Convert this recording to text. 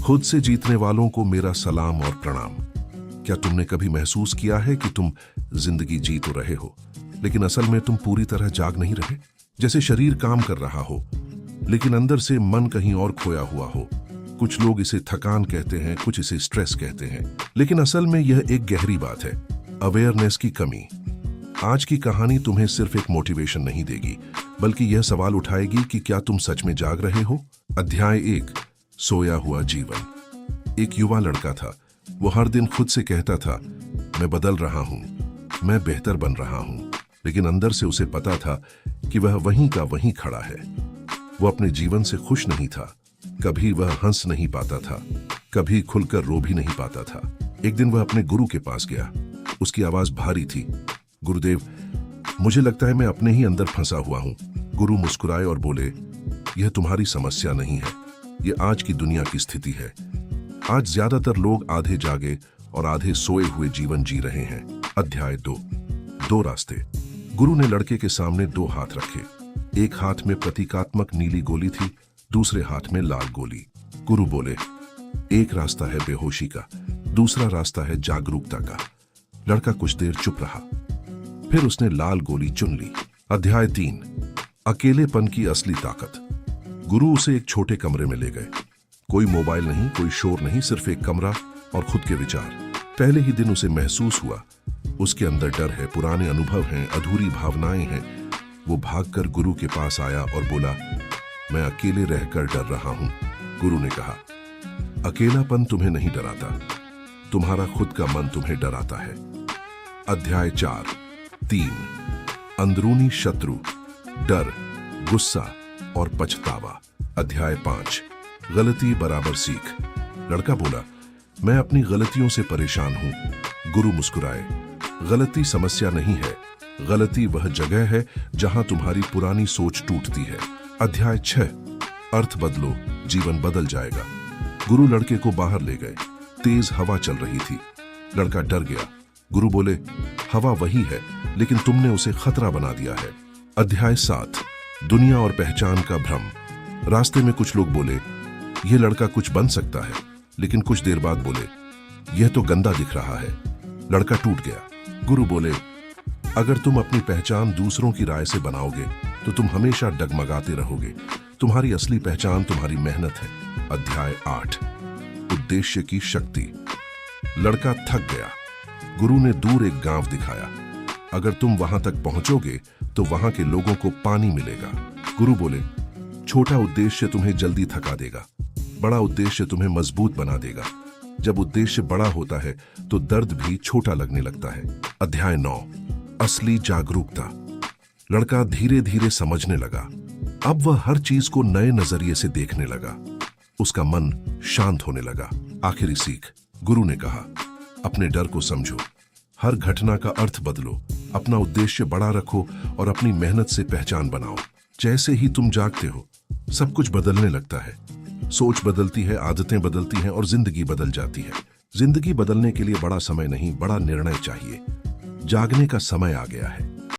खुद से जीतने वालों को मेरा सलाम और प्रणाम। क्या तुमने कभी महसूस किया है कि तुम जिंदगी जी तो रहे हो, लेकिन असल में तुम पूरी तरह जाग नहीं रहे? जैसे शरीर काम कर रहा हो, लेकिन अंदर से मन कहीं और खोया हुआ हो। कुछ लोग इसे थकान कहते हैं, कुछ इसे स्ट्रेस कहते हैं, लेकिन असल में यह एक गहरी बात है, अवेयरनेस की कमी। आज की कहानी तुम्हें सिर्फ एक मोटिवेशन नहीं देगी, बल्कि यह सवाल उठाएगी कि क्या तुम सच में जाग रहे हो। अध्याय 1, सोया हुआ जीवन। एक युवा लड़का था। वो हर दिन खुद से कहता था, मैं बदल रहा हूं, मैं बेहतर बन रहा हूं, लेकिन अंदर से उसे पता था कि वह वहीं का वहीं खड़ा है। वो अपने जीवन से खुश नहीं था। कभी वह हंस नहीं पाता था, कभी खुलकर रो भी नहीं पाता था। एक दिन वह अपने गुरु के पास गया। उसकी आवाज भारी थी। गुरुदेव, मुझे लगता है मैं अपने ही अंदर फंसा हुआ हूं। गुरु मुस्कुराए और बोले, यह तुम्हारी समस्या नहीं है, यह आज की दुनिया की स्थिति है। आज ज्यादातर लोग आधे जागे और आधे सोए हुए जीवन जी रहे हैं। अध्याय 2, 2 रास्ते। गुरु ने लड़के के सामने 2 हाथ रखे। एक हाथ में प्रतीकात्मक नीली गोली थी, दूसरे हाथ में लाल गोली। गुरु बोले, एक रास्ता है बेहोशी का, दूसरा रास्ता है जागरूकता का। लड़का कुछ देर चुप रहा, फिर उसने लाल गोली चुन ली। अध्याय 3, अकेलेपन की असली ताकत। गुरु उसे एक छोटे कमरे में ले गए। कोई मोबाइल नहीं, कोई शोर नहीं, सिर्फ एक कमरा और खुद के विचार। पहले ही दिन उसे महसूस हुआ, उसके अंदर डर है, पुराने अनुभव हैं, अधूरी भावनाएं हैं। वो भागकर गुरु के पास आया और बोला, मैं अकेले रहकर डर रहा हूं। गुरु ने कहा, अकेलापन तुम्हें नहीं डराता, तुम्हारा खुद का मन तुम्हें डराता है। अध्याय 4, 3, अंदरूनी शत्रु, डर, गुस्सा और पछतावा। अध्याय 5, गलती बराबर सीख। लड़का बोला, मैं अपनी गलतियों से परेशान हूं। गुरु मुस्कुराए, गलती समस्या नहीं है, गलती वह जगह है जहां तुम्हारी पुरानी सोच टूटती है। अध्याय 6, अर्थ बदलो, जीवन बदल जाएगा। गुरु लड़के को बाहर ले गए। तेज हवा चल रही थी। लड़का डर गया। गुरु बोले, हवा वही है, लेकिन तुमने उसे खतरा बना दिया है। अध्याय 7, दुनिया और पहचान का भ्रम। रास्ते में कुछ लोग बोले, यह लड़का कुछ बन सकता है, लेकिन कुछ देर बाद बोले, यह तो गंदा दिख रहा है। लड़का टूट गया। गुरु बोले, अगर तुम अपनी पहचान दूसरों की राय से बनाओगे तो तुम हमेशा डगमगाते रहोगे। तुम्हारी असली पहचान तुम्हारी मेहनत है। अध्याय 8, उद्देश्य की शक्ति। लड़का थक गया। गुरु ने दूर एक गांव दिखाया। अगर तुम वहां तक पहुंचोगे तो वहां के लोगों को पानी मिलेगा। गुरु बोले, छोटा उद्देश्य तुम्हें जल्दी थका देगा, बड़ा उद्देश्य तुम्हें मजबूत बना देगा। जब उद्देश्य बड़ा होता है तो दर्द भी छोटा लगने लगता है। अध्याय 9, असली जागरूकता। लड़का धीरे धीरे समझने लगा। अब वह हर चीज को नए नजरिए से देखने लगा। उसका मन शांत होने लगा। आखिरी सीख। गुरु ने कहा, अपने डर को समझो, हर घटना का अर्थ बदलो, अपना उद्देश्य बड़ा रखो और अपनी मेहनत से पहचान बनाओ। जैसे ही तुम जागते हो, सब कुछ बदलने लगता है। सोच बदलती है, आदतें बदलती हैं और जिंदगी बदल जाती है। जिंदगी बदलने के लिए बड़ा समय नहीं, बड़ा निर्णय चाहिए। जागने का समय आ गया है।